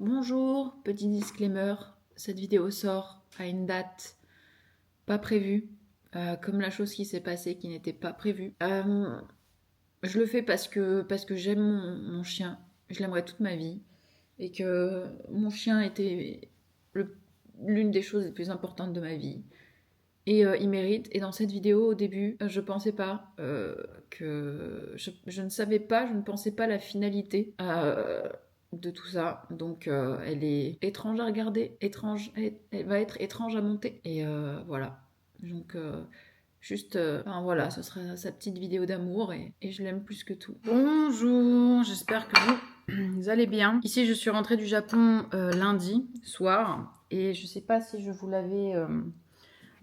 Bonjour, petit disclaimer, cette vidéo sort à une date pas prévue, comme la chose qui s'est passée qui n'était pas prévue. Je le fais parce que j'aime mon chien, je l'aimerais toute ma vie, et que mon chien était l'une des choses les plus importantes de ma vie. Et il mérite. Et dans cette vidéo, au début, je pensais pas que... Je ne savais pas, je ne pensais pas la finalité de tout ça. Donc elle est étrange à regarder, étrange, elle va être étrange à monter. Et voilà. Donc juste, enfin voilà, ce sera sa petite vidéo d'amour et je l'aime plus que tout. Bonjour, j'espère que vous allez bien. Ici, je suis rentrée du Japon lundi soir et je sais pas si je vous l'avais...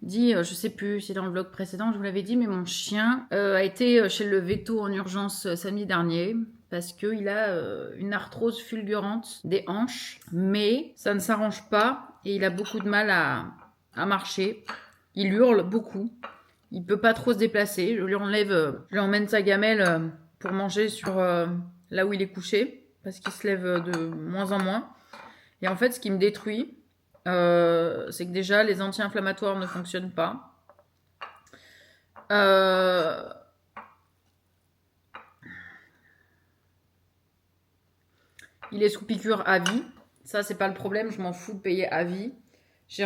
dit, je sais plus si dans le vlog précédent je vous l'avais dit, mais mon chien a été chez le veto en urgence samedi dernier parce qu'il a une arthrose fulgurante des hanches, mais ça ne s'arrange pas et il a beaucoup de mal à marcher. Il hurle beaucoup, il peut pas trop se déplacer. Je lui emmène sa gamelle pour manger sur là où il est couché parce qu'il se lève de moins en moins. Et en fait, ce qui me détruit, c'est que déjà les anti-inflammatoires ne fonctionnent pas. Il est sous piqûre à vie. Ça, c'est pas le problème, je m'en fous de payer à vie. J'ai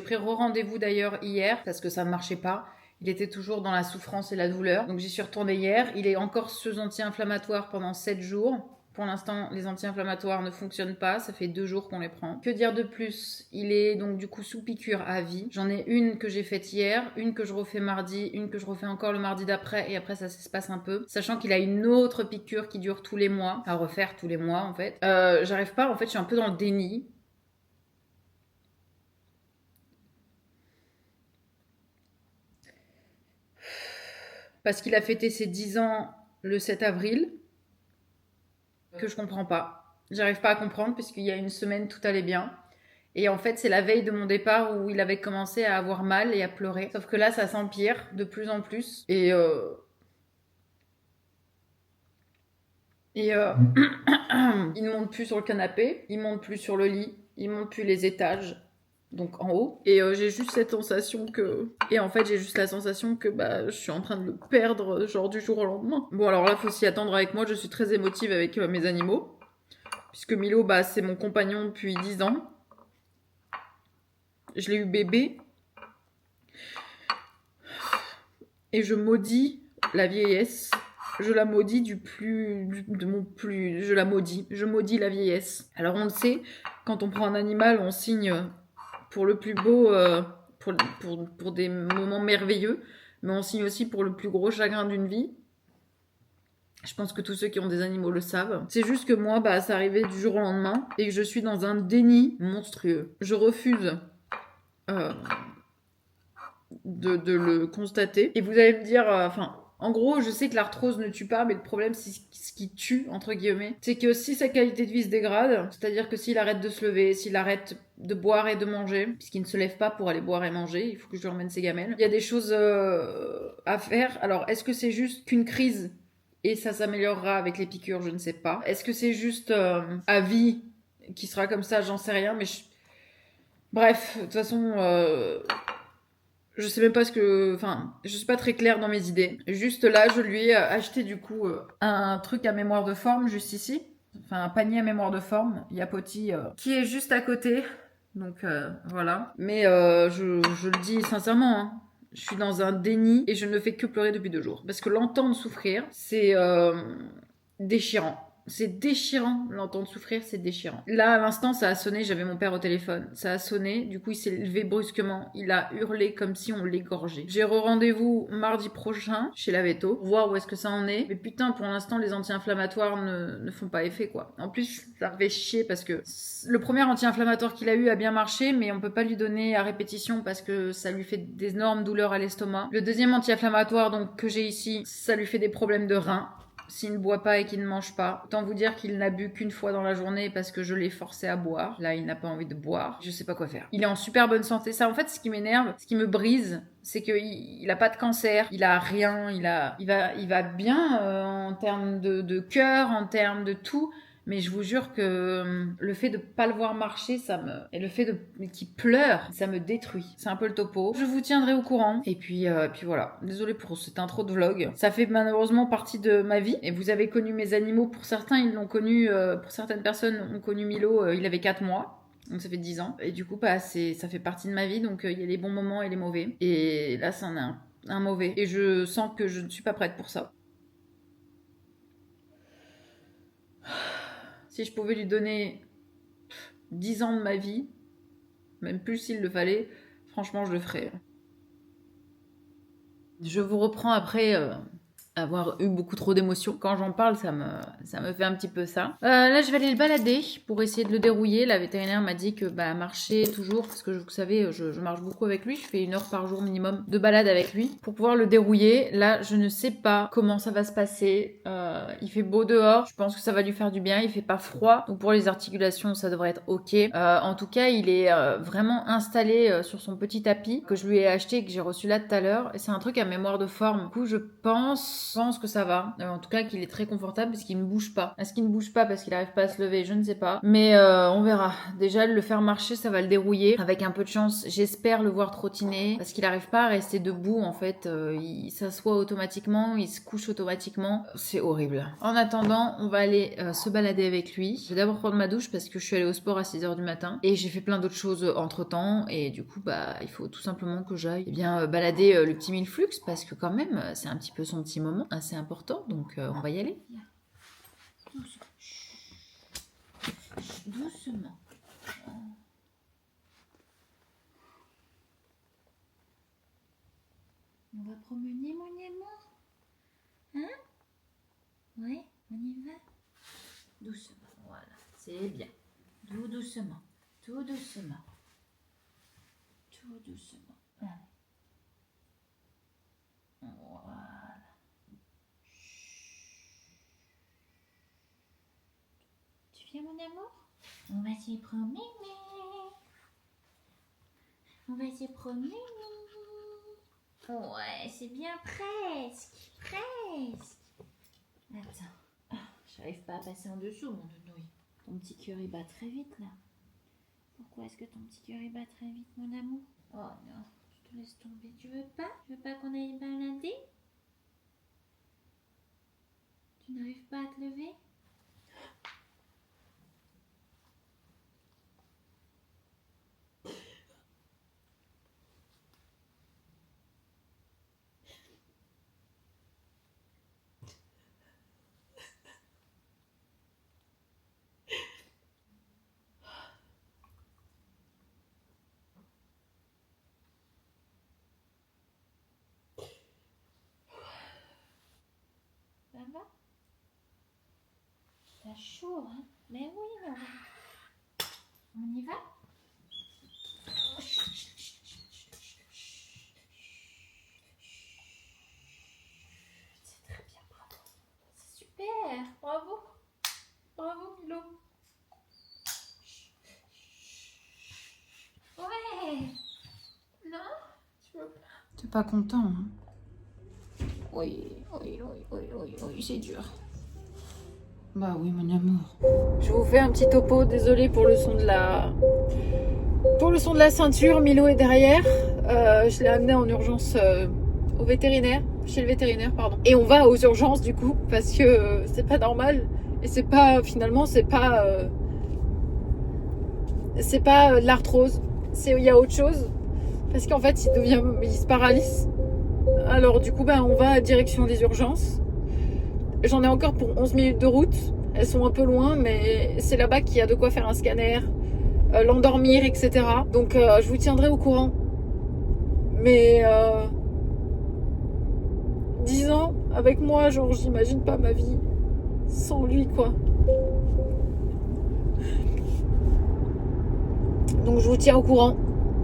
pris re-rendez-vous d'ailleurs hier parce que ça ne marchait pas. Il était toujours dans la souffrance et la douleur. Donc j'y suis retournée hier. Il est encore sous anti-inflammatoire pendant 7 jours. Pour l'instant, les anti-inflammatoires ne fonctionnent pas. Ça fait 2 jours qu'on les prend. Que dire de plus? Il est donc du coup sous piqûre à vie. J'en ai une que j'ai faite hier, une que je refais mardi, une que je refais encore le mardi d'après, et après ça s'espace un peu. Sachant qu'il a une autre piqûre qui dure tous les mois, à refaire tous les mois en fait. J'arrive pas, en fait, je suis un peu dans le déni. Parce qu'il a fêté ses 10 ans le 7 avril, que je comprends pas. J'arrive pas à comprendre, puisqu'il y a une semaine, tout allait bien. Et en fait, c'est la veille de mon départ où il avait commencé à avoir mal et à pleurer. Sauf que là, ça s'empire de plus en plus. Il ne monte plus sur le canapé, il monte plus sur le lit, il monte plus les étages. Donc en haut. Et j'ai juste cette sensation que... Et en fait, j'ai juste la sensation que je suis en train de le perdre, genre du jour au lendemain. Bon, alors là, faut s'y attendre avec moi. Je suis très émotive avec mes animaux. Puisque Milo, c'est mon compagnon depuis 10 ans. Je l'ai eu bébé. Et je maudis la vieillesse. Je la maudis je la maudis. Je maudis la vieillesse. Alors on le sait, quand on prend un animal, on signe pour le plus beau, pour des moments merveilleux, mais on signe aussi pour le plus gros chagrin d'une vie. Je pense que tous ceux qui ont des animaux le savent. C'est juste que moi, c'est arrivé du jour au lendemain et que je suis dans un déni monstrueux. Je refuse de le constater. Et vous allez me dire, en gros, je sais que l'arthrose ne tue pas, mais le problème, c'est ce qui tue, entre guillemets. C'est que si sa qualité de vie se dégrade, c'est-à-dire que s'il arrête de se lever, s'il arrête de boire et de manger, puisqu'il ne se lève pas pour aller boire et manger, il faut que je lui emmène ses gamelles. Il y a des choses à faire. Alors, est-ce que c'est juste qu'une crise et ça s'améliorera avec les piqûres? Je ne sais pas. Est-ce que c'est juste à vie qui sera comme ça? J'en sais rien, mais bref, de toute façon... je sais même pas je suis pas très claire dans mes idées. Juste là, je lui ai acheté du coup un truc à mémoire de forme juste ici. Enfin, un panier à mémoire de forme, Yapoti, qui est juste à côté. Donc voilà. Mais je le dis sincèrement, hein, je suis dans un déni et je ne fais que pleurer depuis 2 jours. Parce que l'entendre souffrir, c'est déchirant. C'est déchirant, l'entendre souffrir, c'est déchirant. Là, à l'instant, ça a sonné, j'avais mon père au téléphone. Ça a sonné, du coup, il s'est levé brusquement. Il a hurlé comme si on l'égorgeait. J'ai re-rendez-vous mardi prochain chez la Veto, voir où est-ce que ça en est. Mais putain, pour l'instant, les anti-inflammatoires ne font pas effet, quoi. En plus, ça me fait chier parce que le premier anti-inflammatoire qu'il a eu a bien marché, mais on peut pas lui donner à répétition parce que ça lui fait d'énormes douleurs à l'estomac. Le deuxième anti-inflammatoire, donc, que j'ai ici, ça lui fait des problèmes de reins. S'il ne boit pas et qu'il ne mange pas, autant vous dire qu'il n'a bu qu'une fois dans la journée parce que je l'ai forcé à boire. Là, il n'a pas envie de boire. Je sais pas quoi faire. Il est en super bonne santé. Ça, en fait, ce qui m'énerve, ce qui me brise, c'est qu'il a pas de cancer, il a rien, il va bien en termes de cœur, en termes de tout. Mais je vous jure que le fait de pas le voir marcher, et le fait qu'il pleure, ça me détruit. C'est un peu le topo. Je vous tiendrai au courant. Et puis voilà. Désolée pour cette intro de vlog. Ça fait malheureusement partie de ma vie. Et vous avez connu mes animaux. Pour certains, ils l'ont connu. Pour certaines personnes ont connu Milo. Il avait 4 mois. Donc ça fait 10 ans. Et du coup, ça fait partie de ma vie. Donc il y a les bons moments et les mauvais. Et là, c'en est un mauvais. Et je sens que je ne suis pas prête pour ça. Si je pouvais lui donner 10 ans de ma vie, même plus s'il le fallait, franchement, je le ferais. Je vous reprends après avoir eu beaucoup trop d'émotions. Quand j'en parle, ça me fait un petit peu ça. Là, je vais aller le balader pour essayer de le dérouiller. La vétérinaire m'a dit que marcher toujours, parce que vous savez, je marche beaucoup avec lui. Je fais 1 heure par jour minimum de balade avec lui pour pouvoir le dérouiller. Là, je ne sais pas comment ça va se passer. Il fait beau dehors. Je pense que ça va lui faire du bien. Il fait pas froid. Donc pour les articulations, ça devrait être ok. En tout cas, il est vraiment installé sur son petit tapis que je lui ai acheté et que j'ai reçu là tout à l'heure. Et c'est un truc à mémoire de forme. Du coup, je pense que ça va. En tout cas, qu'il est très confortable parce qu'il ne bouge pas. Est-ce qu'il ne bouge pas parce qu'il n'arrive pas à se lever? Je ne sais pas. Mais on verra. Déjà, le faire marcher, ça va le dérouiller. Avec un peu de chance, j'espère le voir trottiner parce qu'il n'arrive pas à rester debout. En fait, il s'assoit automatiquement, il se couche automatiquement. C'est horrible. En attendant, on va aller se balader avec lui. Je vais d'abord prendre ma douche parce que je suis allée au sport à 6 h du matin et j'ai fait plein d'autres choses entre temps. Et du coup, il faut tout simplement que j'aille balader le petit Milflux parce que quand même, c'est un petit peu son petit moment assez important, donc on va y aller. Doucement. Doucement. On va promener mon amour. Hein? Ouais, on y va. Doucement, voilà, c'est bien. Tout doucement, tout doucement. Tout doucement. Allez. Voilà. Tu viens, mon amour? On va s'y promener. On va s'y promener. Ouais, c'est bien, presque. Presque. Attends. J'arrive pas à passer en dessous, mon nounouille. Ton petit cœur, il bat très vite, là. Pourquoi est-ce que ton petit cœur, il bat très vite, mon amour? Oh non, je te laisse tomber. Tu veux pas? Tu veux pas qu'on aille balader? Tu n'arrives pas à te lever? Ça va? T'as chaud, hein? Mais oui, maman. On y va? C'est très bien, bravo. C'est super, bravo. Bravo, Milo. Ouais. Non? Tu veux pas? T'es pas content, hein? Oui, c'est dur. Bah oui, mon amour. Je vous fais un petit topo, désolée pour le son de la ceinture. Milo est derrière. Je l'ai amené en urgence au vétérinaire, chez le vétérinaire, pardon. Et on va aux urgences du coup, parce que c'est pas normal. Et c'est pas de l'arthrose. Il y a autre chose. Parce qu'en fait, il se paralyse. Alors du coup, on va à direction des urgences. J'en ai encore pour 11 minutes de route. Elles sont un peu loin, mais c'est là-bas qu'il y a de quoi faire un scanner, l'endormir, etc. Donc je vous tiendrai au courant. Mais 10 ans avec moi, genre j'imagine pas ma vie sans lui, quoi. Donc je vous tiens au courant.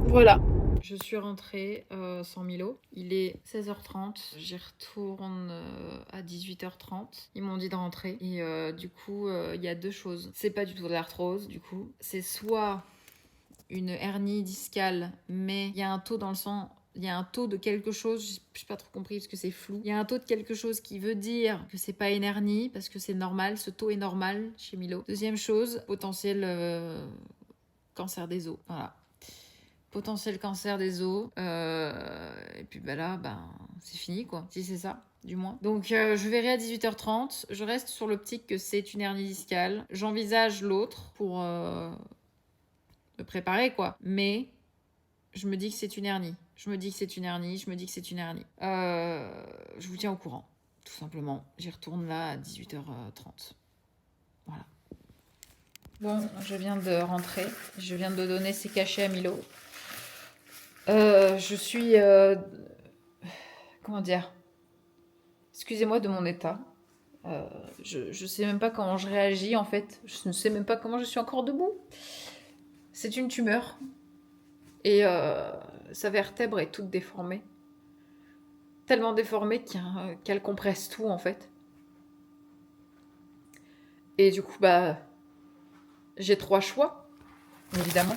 Voilà. Je suis rentrée sans Milo. Il est 16h30. J'y retourne à 18h30. Ils m'ont dit de rentrer. Et du coup, il y a 2 choses. C'est pas du tout de l'arthrose, du coup. C'est soit une hernie discale, mais il y a un taux dans le sang il y a un taux de quelque chose, je n'ai pas trop compris parce que c'est flou. Il y a un taux de quelque chose qui veut dire que c'est pas une hernie parce que c'est normal, ce taux est normal chez Milo. Deuxième chose, potentiel cancer des os. Voilà. Potentiel cancer des os. Et puis là, c'est fini quoi. Si c'est ça, du moins. Donc je verrai à 18h30. Je reste sur l'optique que c'est une hernie discale. J'envisage l'autre pour me préparer quoi. Mais je me dis que c'est une hernie. Je me dis que c'est une hernie. Je vous tiens au courant, tout simplement. J'y retourne là à 18h30. Voilà. Bon, je viens de rentrer. Je viens de donner ses cachets à Milo. Je suis... comment dire ? Excusez-moi de mon état. Je sais même pas comment je réagis, en fait. Je ne sais même pas comment je suis encore debout. C'est une tumeur. Et sa vertèbre est toute déformée. Tellement déformée qu'elle compresse tout, en fait. Et du coup, j'ai 3 choix, évidemment.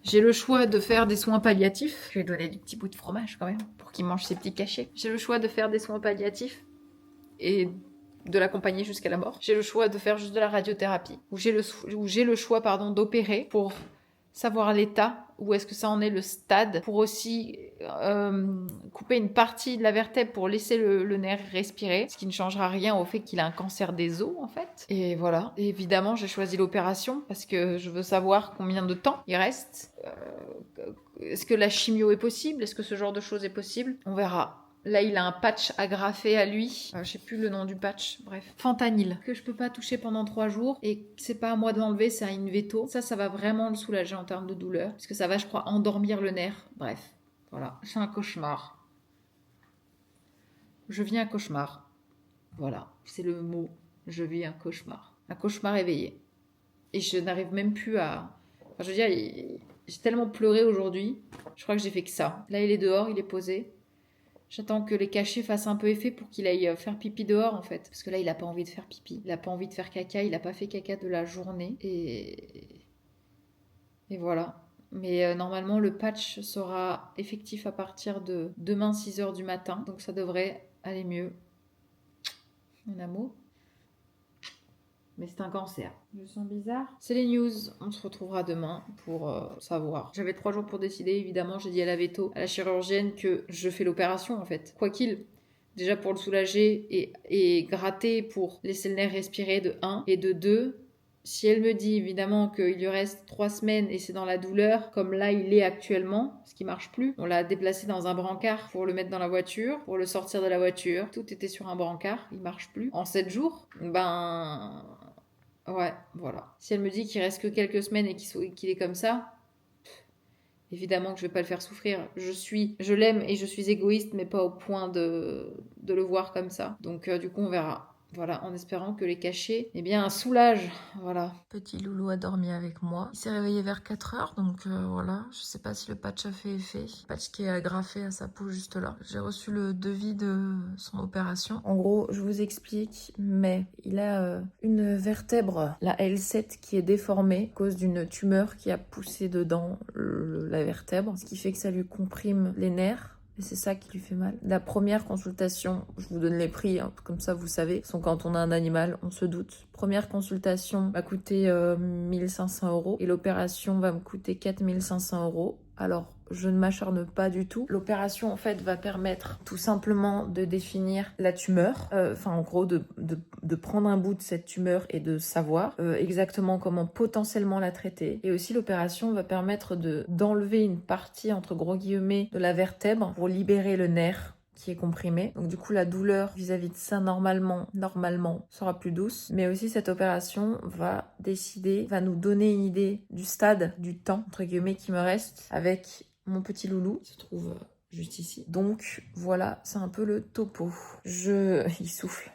J'ai le choix de faire des soins palliatifs. Je vais lui donner des petits bouts de fromage quand même pour qu'il mange ses petits cachets. J'ai le choix de faire des soins palliatifs et de l'accompagner jusqu'à la mort. J'ai le choix de faire juste de la radiothérapie. Ou j'ai le choix d'opérer pour savoir l'état, où est-ce que ça en est, le stade, pour aussi couper une partie de la vertèbre pour laisser le nerf respirer, ce qui ne changera rien au fait qu'il a un cancer des os en fait. Et voilà. Et évidemment, j'ai choisi l'opération parce que je veux savoir combien de temps il reste. Est-ce que la chimio est possible? Est-ce que ce genre de choses est possible? On verra. Là, il a un patch agrafé à lui. Je sais plus le nom du patch. Bref. Fentanyl. Que je peux pas toucher pendant 3 jours. Et c'est pas à moi de l'enlever, c'est à Inveto. Ça va vraiment le soulager en termes de douleur. Parce que ça va, je crois, endormir le nerf. Bref. Voilà. C'est un cauchemar. Je vis un cauchemar. Voilà. C'est le mot. Je vis un cauchemar. Un cauchemar éveillé. Et je n'arrive même plus à... Enfin, je veux dire, j'ai tellement pleuré aujourd'hui. Je crois que j'ai fait que ça. Là, il est dehors, il est posé. J'attends que les cachets fassent un peu effet pour qu'il aille faire pipi dehors en fait. Parce que là, il a pas envie de faire pipi. Il a pas envie de faire caca. Il a pas fait caca de la journée. Et voilà. Mais normalement, le patch sera effectif à partir de demain 6h du matin. Donc ça devrait aller mieux. Mon amour. Mais c'est un cancer. Je sens bizarre. C'est les news. On se retrouvera demain pour savoir. J'avais 3 jours pour décider. Évidemment, j'ai dit à la veto, à la chirurgienne, que je fais l'opération en fait. Quoi qu'il. Déjà pour le soulager et gratter pour laisser le nerf respirer de 1. Et de 2, si elle me dit évidemment qu'il lui reste 3 semaines et c'est dans la douleur, comme là il est actuellement, ce qui marche plus, on l'a déplacé dans un brancard pour le mettre dans la voiture, pour le sortir de la voiture. Tout était sur un brancard, il marche plus. En 7 jours, ouais, voilà. Si elle me dit qu'il reste que quelques semaines et qu'il est comme ça, évidemment que je vais pas le faire souffrir. Je l'aime et je suis égoïste, mais pas au point de le voir comme ça. Donc du coup, on verra. Voilà, en espérant que les cachets, soulagent. Voilà. Petit loulou a dormi avec moi. Il s'est réveillé vers 4h, donc voilà. Je sais pas si le patch a fait effet. Le patch qui est agrafé à sa peau juste là. J'ai reçu le devis de son opération. En gros, je vous explique, mais il a une vertèbre, la L7, qui est déformée à cause d'une tumeur qui a poussé dedans la vertèbre, ce qui fait que ça lui comprime les nerfs. Et c'est ça qui lui fait mal. La première consultation, je vous donne les prix, comme ça vous savez, sont quand on a un animal, on se doute. Première consultation m'a coûté 1 500 € et l'opération va me coûter 4 500 €. Alors, je ne m'acharne pas du tout. L'opération, en fait, va permettre tout simplement de définir la tumeur. En gros, de prendre un bout de cette tumeur et de savoir exactement comment potentiellement la traiter. Et aussi, l'opération va permettre d'enlever une partie, entre gros guillemets, de la vertèbre pour libérer le nerf qui est comprimé. Donc du coup, la douleur vis-à-vis de ça, normalement, sera plus douce. Mais aussi, cette opération va nous donner une idée du stade, du temps, entre guillemets, qui me reste avec mon petit loulou, qui se trouve juste ici. Donc voilà, c'est un peu le topo. Il souffle.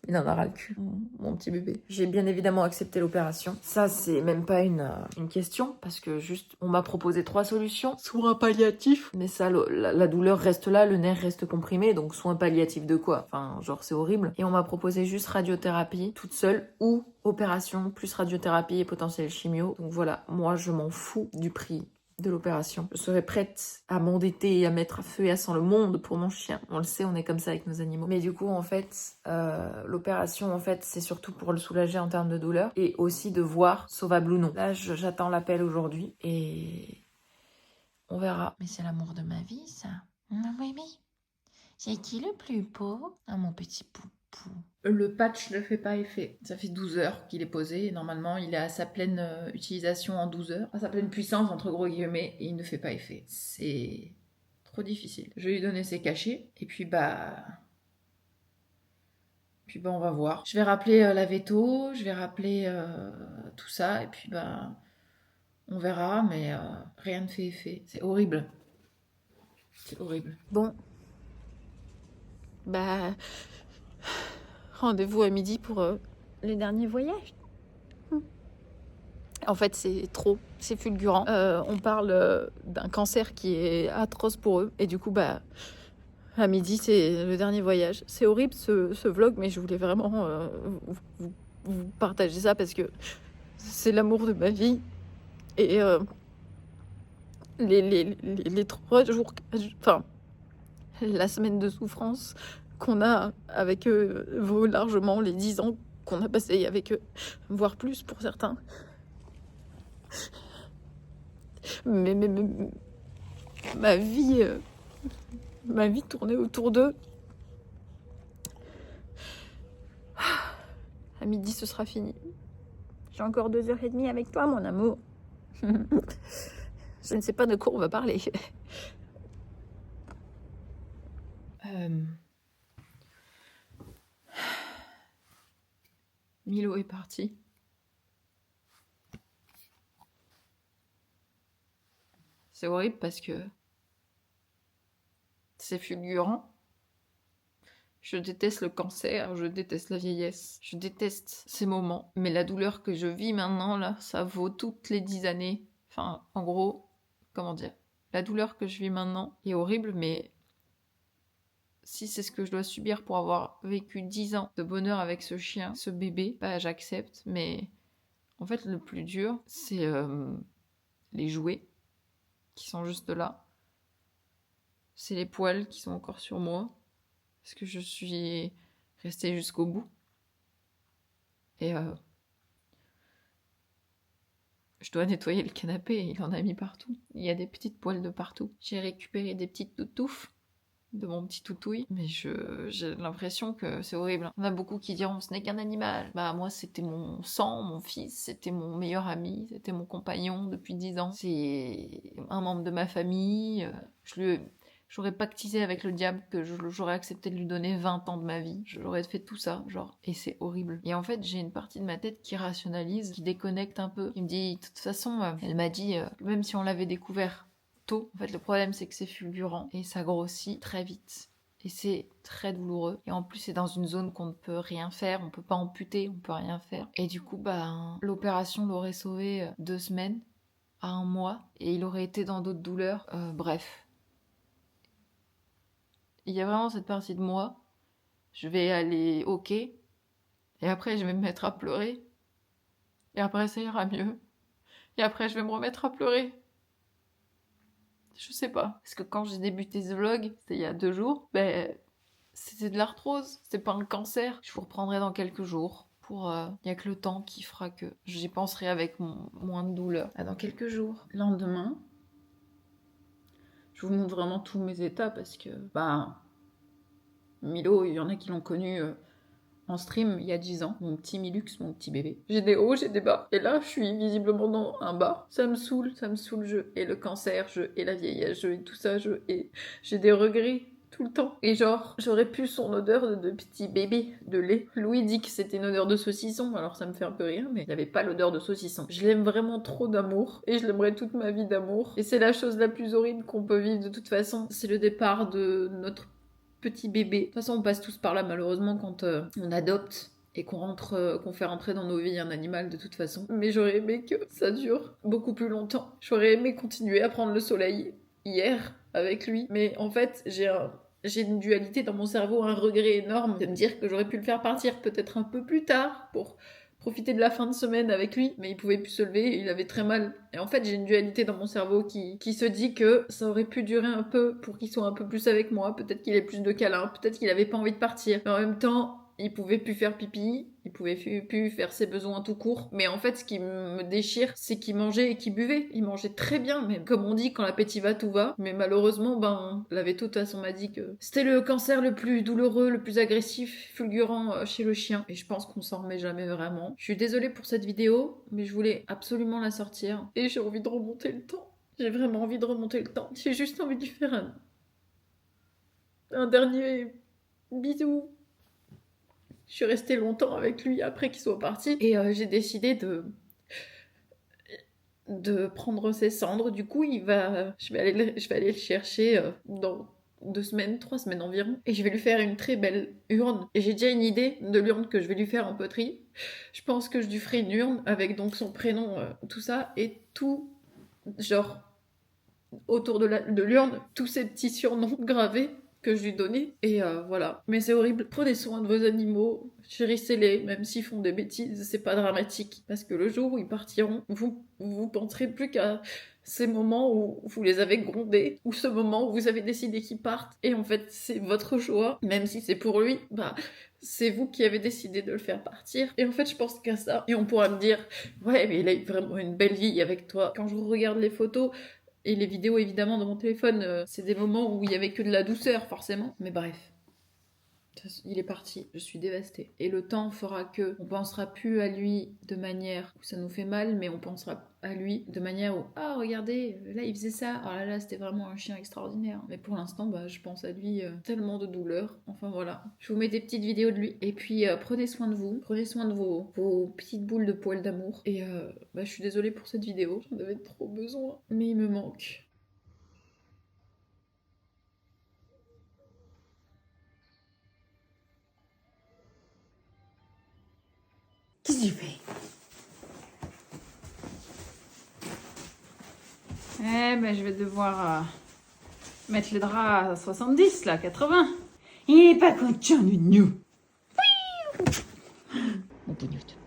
Il en aura le cul, mon petit bébé. J'ai bien évidemment accepté l'opération. Ça, c'est même pas une question, parce que juste, on m'a proposé 3 solutions. Soins palliatifs, mais ça, la douleur reste là, le nerf reste comprimé, donc soins palliatifs de quoi? Enfin, genre, c'est horrible. Et on m'a proposé juste radiothérapie, toute seule, ou opération, plus radiothérapie et potentiel chimio. Donc voilà, moi, je m'en fous du prix de l'opération. Je serais prête à m'endetter et à mettre à feu et à sang le monde pour mon chien. On le sait, on est comme ça avec nos animaux. Mais du coup, en fait, l'opération, en fait, c'est surtout pour le soulager en termes de douleur et aussi de voir sauvable ou non. Là, j'attends l'appel aujourd'hui et on verra. Mais c'est l'amour de ma vie, ça. Oui, oui. C'est qui le plus beau? Ah, mon petit poupou. Le patch ne fait pas effet. Ça fait 12 heures qu'il est posé et normalement il est à sa pleine utilisation en 12 heures, à sa pleine puissance entre gros guillemets, et il ne fait pas effet. C'est trop difficile. Je vais lui donner ses cachets et puis on va voir. Je vais rappeler la veto, je vais rappeler tout ça et puis on verra, mais rien ne fait effet. C'est horrible. C'est horrible. Bon. Rendez-vous à midi pour les derniers voyages. En fait, c'est trop, c'est fulgurant. On parle d'un cancer qui est atroce pour eux. Et du coup, à midi, c'est le dernier voyage. C'est horrible ce vlog, mais je voulais vraiment vous partager ça parce que c'est l'amour de ma vie. Et les 3 jours, enfin, la semaine de souffrance qu'on a avec eux vaut largement les 10 ans qu'on a passé avec eux, voire plus pour certains. Mais ma vie tournait autour d'eux. À midi, ce sera fini. J'ai encore 2h30 avec toi, mon amour. Je ne sais pas de quoi on va parler. Milo est parti. C'est horrible parce que c'est fulgurant. Je déteste le cancer, je déteste la vieillesse, je déteste ces moments. Mais la douleur que je vis maintenant, là, ça vaut toutes les 10 années. Enfin, en gros, comment dire, la douleur que je vis maintenant est horrible, mais si c'est ce que je dois subir pour avoir vécu 10 ans de bonheur avec ce chien, ce bébé, j'accepte. Mais en fait, le plus dur, c'est les jouets qui sont juste là. C'est les poils qui sont encore sur moi. Parce que je suis restée jusqu'au bout. Et je dois nettoyer le canapé, il en a mis partout. Il y a des petites poils de partout. J'ai récupéré des petites toutouffes de mon petit toutouille, mais j'ai l'impression que c'est horrible. On a beaucoup qui diront ce n'est qu'un animal. Moi c'était mon sang, mon fils, c'était mon meilleur ami, c'était mon compagnon depuis 10 ans. C'est un membre de ma famille. J'aurais pactisé avec le diable que j'aurais accepté de lui donner 20 ans de ma vie. J'aurais fait tout ça, genre. Et c'est horrible. Et en fait, j'ai une partie de ma tête qui rationalise, qui déconnecte un peu. Qui me dit, de toute façon, elle m'a dit, même si on l'avait découvert tôt, en fait, le problème, c'est que c'est fulgurant. Et ça grossit très vite. Et c'est très douloureux. Et en plus, c'est dans une zone qu'on ne peut rien faire. On peut pas amputer, on peut rien faire. Et du coup, l'opération l'aurait sauvé 2 semaines à 1 mois. Et il aurait été dans d'autres douleurs. Bref. Il y a vraiment cette partie de moi, je vais aller au quai, et après je vais me mettre à pleurer, et après ça ira mieux, et après je vais me remettre à pleurer. Je sais pas, parce que quand j'ai débuté ce vlog, c'était il y a 2 jours, c'était de l'arthrose, c'est pas un cancer. Je vous reprendrai dans quelques jours. Il y a que le temps qui fera que j'y penserai avec moins de douleur. Dans quelques jours. Lendemain, je vous montre vraiment tous mes états parce que, Milo, il y en a qui l'ont connu en stream il y a 10 ans. Mon petit Milux, mon petit bébé. J'ai des hauts, j'ai des bas. Et là, je suis visiblement dans un bas. Ça me saoule, je hais le cancer, je hais la vieillesse, je hais tout ça, je hais. J'ai des regrets tout le temps. Et genre, j'aurais pu son odeur de petit bébé de lait. Louis dit que c'était une odeur de saucisson, alors ça me fait un peu rire, mais il n'y avait pas l'odeur de saucisson. Je l'aime vraiment trop d'amour, et je l'aimerai toute ma vie d'amour. Et c'est la chose la plus horrible qu'on peut vivre de toute façon. C'est le départ de notre petit bébé. De toute façon, on passe tous par là, malheureusement, quand on adopte et qu'on fait rentrer dans nos vies un animal de toute façon. Mais j'aurais aimé que ça dure beaucoup plus longtemps. J'aurais aimé continuer à prendre le soleil hier avec lui. Mais en fait, j'ai une dualité dans mon cerveau, un regret énorme de me dire que j'aurais pu le faire partir peut-être un peu plus tard pour profiter de la fin de semaine avec lui, mais il pouvait plus se lever, il avait très mal. Et en fait, j'ai une dualité dans mon cerveau qui se dit que ça aurait pu durer un peu pour qu'il soit un peu plus avec moi, peut-être qu'il ait plus de câlins, peut-être qu'il avait pas envie de partir. Mais en même temps, il pouvait plus faire pipi, il pouvait plus faire ses besoins tout court. Mais en fait, ce qui me déchire, c'est qu'il mangeait et qu'il buvait. Il mangeait très bien, mais comme on dit, quand l'appétit va, tout va. Mais malheureusement, la véto, de toute façon, m'a dit que c'était le cancer le plus douloureux, le plus agressif, fulgurant chez le chien. Et je pense qu'on s'en remet jamais vraiment. Je suis désolée pour cette vidéo, mais je voulais absolument la sortir. Et j'ai envie de remonter le temps. J'ai vraiment envie de remonter le temps. J'ai juste envie de lui faire un dernier bisou. Je suis restée longtemps avec lui après qu'il soit parti et j'ai décidé de prendre ses cendres. Du coup, je vais aller le chercher dans 2 semaines, 3 semaines environ, et je vais lui faire une très belle urne. Et j'ai déjà une idée de l'urne que je vais lui faire en poterie. Je pense que je lui ferai une urne avec donc son prénom, tout ça, et tout, genre, autour de l'urne, tous ces petits surnoms gravés que je lui donnais, et voilà. Mais c'est horrible, prenez soin de vos animaux, chérissez-les, même s'ils font des bêtises, c'est pas dramatique, parce que le jour où ils partiront, vous penserez plus qu'à ces moments où vous les avez grondés, ou ce moment où vous avez décidé qu'ils partent, et en fait c'est votre choix, même si c'est pour lui, c'est vous qui avez décidé de le faire partir. Et en fait je pense qu'à ça, et on pourra me dire, ouais mais il a eu vraiment une belle vie avec toi. Quand je regarde les photos, et les vidéos, évidemment, dans mon téléphone, c'est des moments où il y avait que de la douceur, forcément. Mais bref, il est parti. Je suis dévastée. Et le temps fera que on pensera plus à lui de manière où ça nous fait mal, mais on pensera à lui de manière où ah regardez, là il faisait ça. Oh là là, c'était vraiment un chien extraordinaire. Mais pour l'instant, je pense à lui tellement de douleur. Enfin voilà. Je vous mets des petites vidéos de lui. Et puis prenez soin de vous. Prenez soin de vos petites boules de poils d'amour. Et je suis désolée pour cette vidéo. J'en avais trop besoin. Mais il me manque. Qu'est-ce que tu fais? Je vais devoir mettre les draps à 70, là, 80. Il est pas content de nous. Mon pougnoute.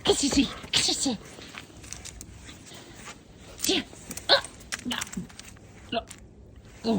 Qu'est-ce que c'est? Qu'est-ce que c'est? Tiens. Ah. Oh.